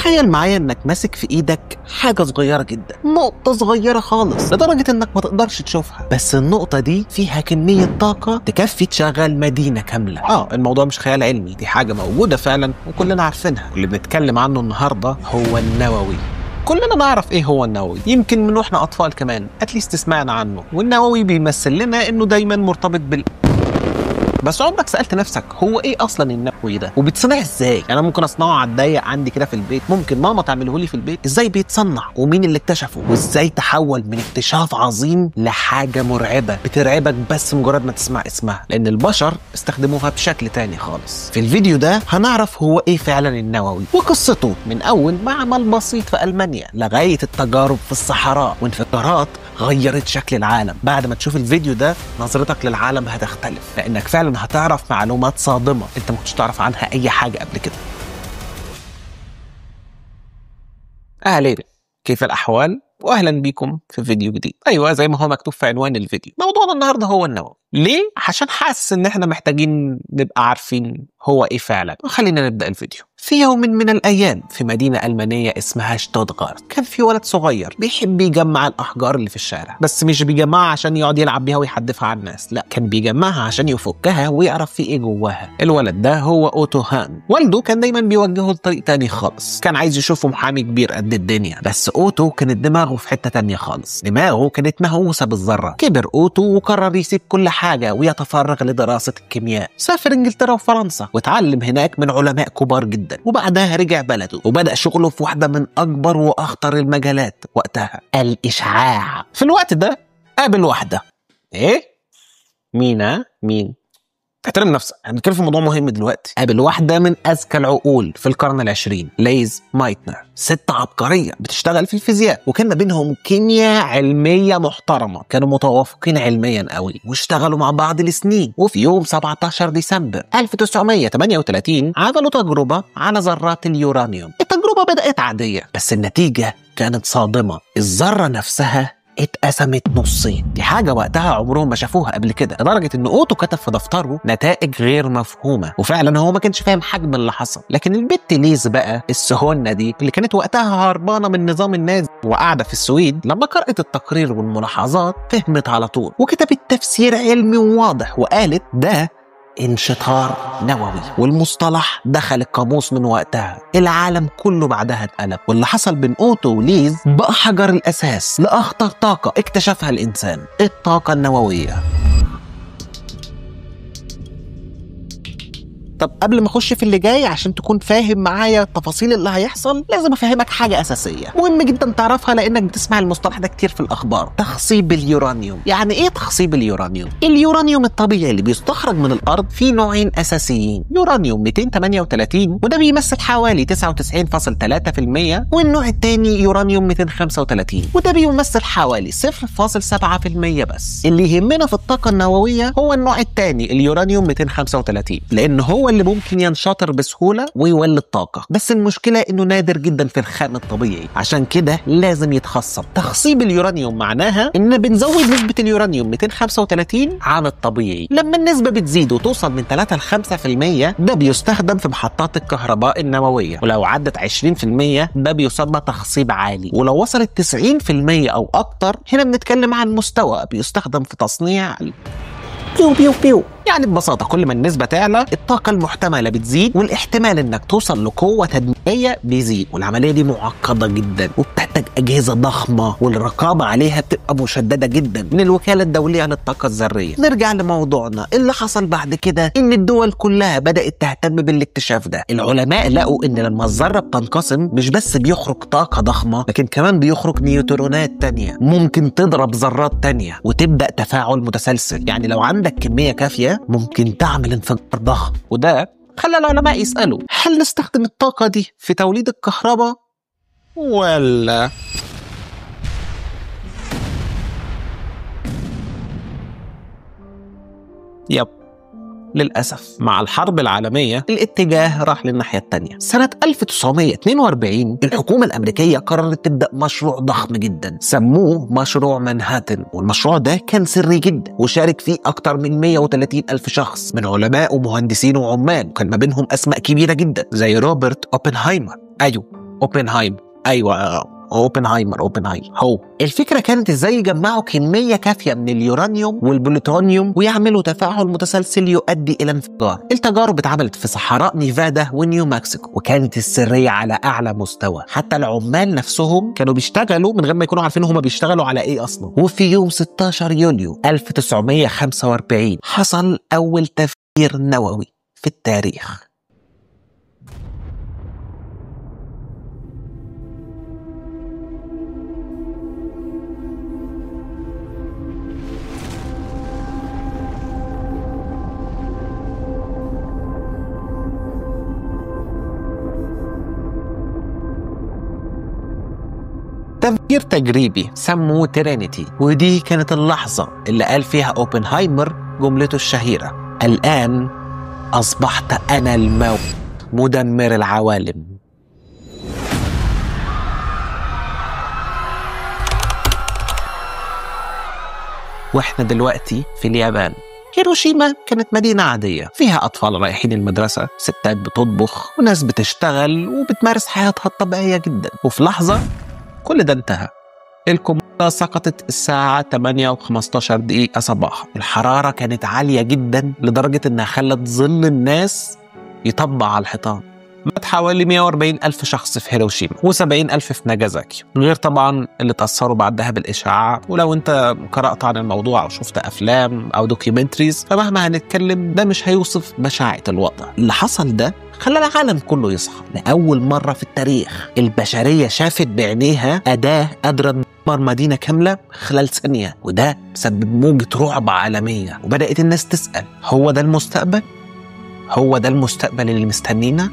تخيل معايا انك ماسك في ايدك حاجة صغيرة جدا، نقطة صغيرة خالص لدرجة انك ما تقدرش تشوفها، بس النقطة دي فيها كمية طاقة تكفي تشغل مدينة كاملة. الموضوع مش خيال علمي، دي حاجة موجودة فعلا وكلنا عارفينها. اللي بنتكلم عنه النهاردة هو النووي. كلنا نعرف ايه هو النووي، يمكن من واحنا اطفال كمان اتليست سمعنا عنه، والنووي بيمثل لنا انه دايما مرتبط بس عمرك سألت نفسك هو ايه اصلا النووي ده وبيتصنع ازاي؟ انا ممكن اصنعه على الضيق عندي كده في البيت، ممكن ماما تعمله لي في البيت. ازاي بيتصنع ومين اللي اكتشفه وازاي تحول من اكتشاف عظيم لحاجة مرعبة بترعبك بس مجرد ما تسمع اسمها، لان البشر استخدموها بشكل تاني خالص. في الفيديو ده هنعرف هو ايه فعلا النووي وقصته، من اول معمل بسيط في المانيا لغاية التجارب في الصحراء وانفجارات غيرت شكل العالم. بعد ما تشوف الفيديو ده نظرتك للعالم هتختلف، لانك فعلا هتعرف معلومات صادمة انت ما كنتش تعرف عنها اي حاجة قبل كده. اهلين، كيف الاحوال؟ واهلا بكم في فيديو جديد. ايوه زي ما هو مكتوب في عنوان الفيديو، موضوعنا النهارده هو النووي. ليه؟ عشان حاسس ان احنا محتاجين نبقى عارفين هو ايه فعلا. وخلينا نبدا الفيديو. في يوم من الايام في مدينه المانيه اسمها شتوتغارت، كان في ولد صغير بيحب يجمع الاحجار اللي في الشارع، بس مش بيجمعها عشان يقعد يلعب بيها ويحدفها على الناس، لا كان بيجمعها عشان يفكها ويعرف في ايه جواها. الولد ده هو اوتو هان. والده كان دايما بيوجهه لطريق تاني خالص، كان عايز يشوفه محامي كبير قد الدنيا، بس اوتو كانت دماغه في حته تانيه خالص، دماغه كانت مهووسه بالذره. كبر اوتو وقرر يسيب كل حاجه ويتفرغ لدراسه الكيمياء. سافر انجلترا وفرنسا واتعلم هناك من علماء كبار جدا، وبعدها رجع بلده وبدأ شغله في واحدة من أكبر وأخطر المجالات وقتها، الإشعاع. في الوقت ده قابل واحدة. إيه؟ مين؟ احترم نفسك، هنتكلم في موضوع مهم دلوقتي. قابل واحدة من أذكى العقول في القرن العشرين، ليز مايتنر، ست عبقرية بتشتغل في الفيزياء، وكان ما بينهم كيمياء علمية محترمة، كانوا متوافقين علميا قوي واشتغلوا مع بعض لسنين. وفي يوم 17 ديسمبر 1938 عملوا تجربة على ذرات اليورانيوم. التجربة بدأت عادية بس النتيجة كانت صادمة. الذرة نفسها اتقسمت نصين، دي حاجة وقتها عمرهم ما شافوها قبل كده، لدرجة ان اوتو كتب في دفتره نتائج غير مفهومة، وفعلا هو ما كانش فاهم حجم اللي حصل. لكن البت ليز بقى السهونة دي اللي كانت وقتها هربانة من نظام النازي وقاعدة في السويد، لما قرأت التقرير والملاحظات فهمت على طول وكتبت تفسير علمي وواضح، وقالت ده انشطار نووي، والمصطلح دخل القاموس من وقتها. العالم كله بعدها اتقلب، واللي حصل بين اوتو وليز بقى حجر الاساس لاخطر طاقه اكتشفها الانسان، الطاقه النوويه. طب قبل ما اخش في اللي جاي، عشان تكون فاهم معايا التفاصيل اللي هيحصل، لازم افهمك حاجه اساسيه مهم جدا تعرفها، لانك بتسمع المصطلح ده كتير في الاخبار. تخصيب اليورانيوم. يعني ايه تخصيب اليورانيوم؟ اليورانيوم الطبيعي اللي بيستخرج من الارض فيه نوعين اساسيين، يورانيوم 238 وده بيمثل حوالي 99.3%، والنوع الثاني يورانيوم 235 وده بيمثل حوالي 0.7% بس. اللي يهمنا في الطاقه النوويه هو النوع الثاني اليورانيوم 235، لان هو اللي ممكن ينشطر بسهولة ويولد طاقة، بس المشكلة انه نادر جدا في الخام الطبيعي، عشان كده لازم يتخصب. تخصيب اليورانيوم معناها ان بنزود نسبة اليورانيوم 235 عن الطبيعي. لما النسبة بتزيد وتوصل من 3 ل 5% ده بيستخدم في محطات الكهرباء النووية، ولو عدت 20% ده بيسمى تخصيب عالي، ولو وصلت 90% او اكتر هنا بنتكلم عن مستوى بيستخدم في تصنيع بيو. يعني ببساطة كل ما النسبة تعلى الطاقة المحتملة بتزيد، والاحتمال انك توصل لقوة تدميرية بيزيد، والعملية دي معقدة جدا وبتحتاج أجهزة ضخمة، والرقابة عليها بتبقى مشددة جدا من الوكالة الدولية للطاقة الذرية. نرجع لموضوعنا، اللي حصل بعد كده ان الدول كلها بدأت تهتم بالاكتشاف ده. العلماء لقوا ان لما الذرة بتنقسم مش بس بيخرج طاقة ضخمة، لكن كمان بيخرج نيوترونات تانية ممكن تضرب ذرات تانية وتبدأ تفاعل متسلسل. يعني لو عندك كمية كافية ممكن تعمل انفجار ضخم، وده خلى العلماء يسألوا هل نستخدم الطاقة دي في توليد الكهرباء ولا للأسف مع الحرب العالمية الاتجاه راح للناحية التانية. سنة 1942 الحكومة الأمريكية قررت تبدأ مشروع ضخم جدا سموه مشروع مانهاتن، والمشروع ده كان سري جدا وشارك فيه أكتر من 130 ألف شخص من علماء ومهندسين وعمال، وكان ما بينهم أسماء كبيرة جدا زي روبرت أوبنهايمر. أيوه اوبنهايمر. ايوه اوبنهايمر هو. الفكره كانت ازاي يجمعوا كميه كافيه من اليورانيوم والبلوتونيوم ويعملوا تفاعل متسلسل يؤدي الى انفجار. التجارب اتعملت في صحراء نيفادا ونيو مكسيكو، وكانت السريه على اعلى مستوى. حتى العمال نفسهم كانوا بيشتغلوا من غير ما يكونوا عارفين هم بيشتغلوا على ايه اصلا. وفي يوم 16 يوليو 1945 حصل اول تفجير نووي في التاريخ. تفجير تجريبي سموه ترينيتي، ودي كانت اللحظة اللي قال فيها اوبنهايمر جملته الشهيرة: الآن أصبحت أنا الموت مدمر العوالم. واحنا دلوقتي في اليابان. هيروشيما كانت مدينة عادية فيها أطفال رايحين المدرسة، ستات بتطبخ، وناس بتشتغل وبتمارس حياتها الطبيعية جدا. وفي لحظة كل ده انتهى. القنبلة سقطت الساعة 8:15 صباحا. الحرارة كانت عالية جدا لدرجة انها خلت ظل الناس يطبع على الحيطان. مات حوالي 140 ألف شخص في هيروشيما و70 ألف في ناجازاكي، غير طبعا اللي تأثروا بعدها بالإشعاع. ولو انت قرأت عن الموضوع أو شفت أفلام أو دوكيومنتريز، فمهما هنتكلم ده مش هيوصف بشاعة الوضع. اللي حصل ده خلى العالم كله يصحى. لأول مرة في التاريخ البشرية شافت بعينيها أداة قادرة تدمر مدينة كاملة خلال ثانية، وده بسبب موجة رعب عالمية. وبدأت الناس تسأل: هو ده المستقبل؟ هو ده المستقبل اللي مستنينا؟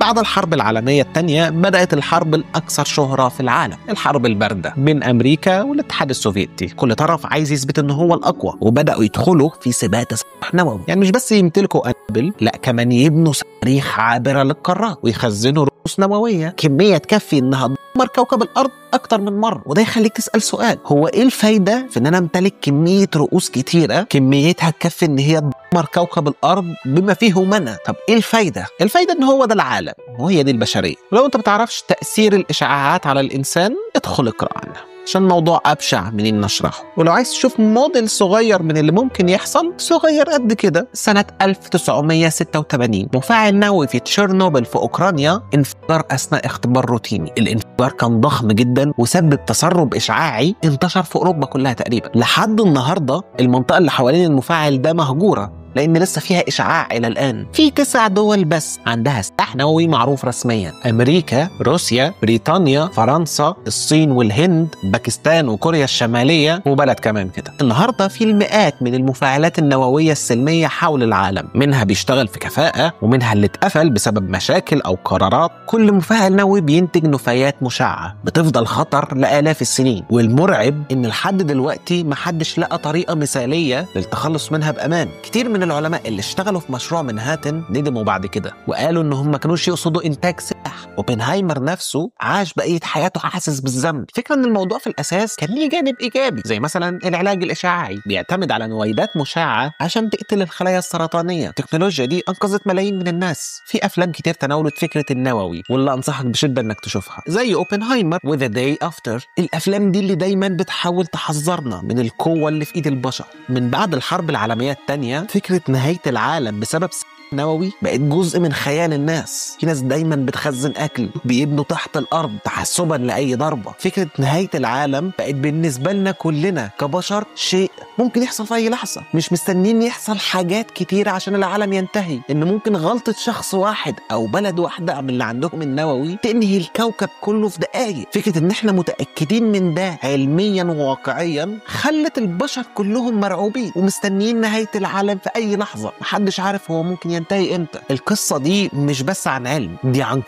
بعد الحرب العالمية الثانية بدأت الحرب الأكثر شهرة في العالم، الحرب الباردة بين أمريكا والاتحاد السوفيتي. كل طرف عايز يثبت إنه هو الأقوى، وبدأوا يدخلوا في سباق تصريح نووي. يعني مش بس يمتلكوا قنابل، لا كمان يبنوا صواريخ عابرة للقارات ويخزنوا رؤوس نووية كمية تكفي إنها تدمر كوكب الأرض أكتر من مرة. وده يخليك تسأل سؤال: هو إيه الفايدة في إن أنا أمتلك كمية رؤوس كتيرة كميتها تكفي إن هي تدمر كوكب الأرض بما فيه منى؟ طب إيه الفايدة؟ الفايدة إن هو ده العالم وهي دي البشرية. ولو أنت بتعرفش تأثير الإشعاعات على الإنسان، ادخل اقرأ عنها عشان الموضوع أبشع من إن نشرحه. ولو عايز تشوف موديل صغير من اللي ممكن يحصل، صغير قد كده، سنة 1986 مفاعل نووي في تشيرنوبل في أوكرانيا انفجر أثناء اختبار روتيني. الانفجار كان ضخم جدا وسبب تسرب إشعاعي انتشر في أوروبا كلها تقريبا. لحد النهاردة المنطقة اللي حوالين المفاعل ده مهجورة لأن لسه فيها إشعاع إلى الآن. في 9 دول بس عندها سلاح نووي معروف رسميا: أمريكا، روسيا، بريطانيا، فرنسا، الصين والهند، باكستان وكوريا الشمالية وبلد كمان كده. النهاردة في المئات من المفاعلات النووية السلمية حول العالم، منها بيشتغل في كفاءة ومنها اللي اتقفل بسبب مشاكل أو قرارات. كل مفاعل نووي بينتج نفايات مشعة بتفضل خطر لآلاف السنين. والمرعب إن لحد دلوقتي محدش لقى طريقة مثالية للتخلص منها بأمان. كتير من العلماء اللي اشتغلوا في مشروع منهاتن ندموا بعد كده وقالوا انهم ما كانوش يقصدوا انتاج سلاح. اوبنهايمر نفسه عاش بقية حياته حاسس بالذنب. فكرة ان الموضوع في الاساس كان ليه جانب ايجابي، زي مثلا العلاج الاشعاعي بيعتمد على نويدات مشعة عشان تقتل الخلايا السرطانية. التكنولوجيا دي انقذت ملايين من الناس. في افلام كتير تناولت فكرة النووي واللي انصحك بشدة انك تشوفها، زي اوبنهايمر وذا داي افتر. الافلام دي اللي دايما بتحاول تحذرنا من القوة اللي في ايد البشر. من بعد الحرب العالمية الثانية فكرة نهاية العالم بسبب نووي بقت جزء من خيال الناس. في ناس دايما بتخزن اكل، بيبنوا تحت الارض تحسبا لاي ضربه. فكره نهايه العالم بقت بالنسبه لنا كلنا كبشر شيء ممكن يحصل في اي لحظه. مش مستنيين يحصل حاجات كتيره عشان العالم ينتهي. ان ممكن غلطه شخص واحد او بلد واحده من اللي عندهم النووي تنهي الكوكب كله في دقائق. فكره ان احنا متاكدين من ده علميا وواقعيا خلت البشر كلهم مرعوبين ومستنيين نهايه العالم في اي لحظه. محدش عارف هو ممكن ينتهي امتى. القصة دي مش بس عن علم، دي عن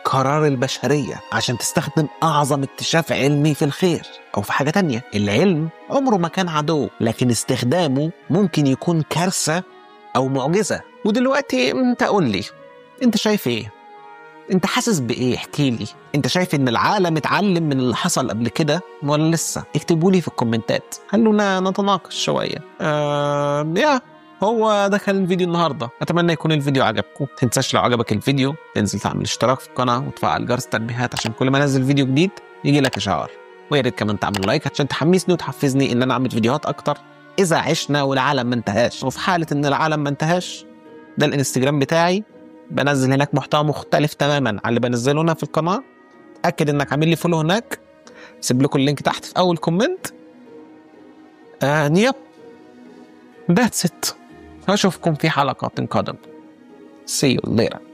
قرار البشرية عشان تستخدم أعظم اكتشاف علمي في الخير أو في حاجة تانية. العلم عمره ما كان عدو، لكن استخدامه ممكن يكون كارثة أو معجزة. ودلوقتي انت قول لي، انت شايف ايه؟ انت حاسس بايه؟ احكي لي. انت شايف ان العالم اتعلم من اللي حصل قبل كده ولا لسه؟ اكتبوا لي في الكومنتات، خلونا نتناقش شوية. هو ده كان الفيديو النهارده. اتمنى يكون الفيديو عجبكم. تنساش لو عجبك الفيديو تنزل تعمل اشتراك في القناه وتفعل جرس التنبيهات عشان كل ما انزل فيديو جديد يجي لك اشعار. ويا ريت كمان تعمل لايك عشان تحمسني وتحفزني ان انا اعمل فيديوهات اكتر اذا عشنا والعالم ما انتهاش. وفي حاله ان العالم ما انتهاش، ده الانستجرام بتاعي، بنزل هناك محتوى مختلف تماما عن اللي بنزله هنا في القناه. اتاكد انك عامل لي فولو هناك، سيب لكم اللينك تحت في اول كومنت. يب that's it. هشوفكم في حلقة قادمة. See you later.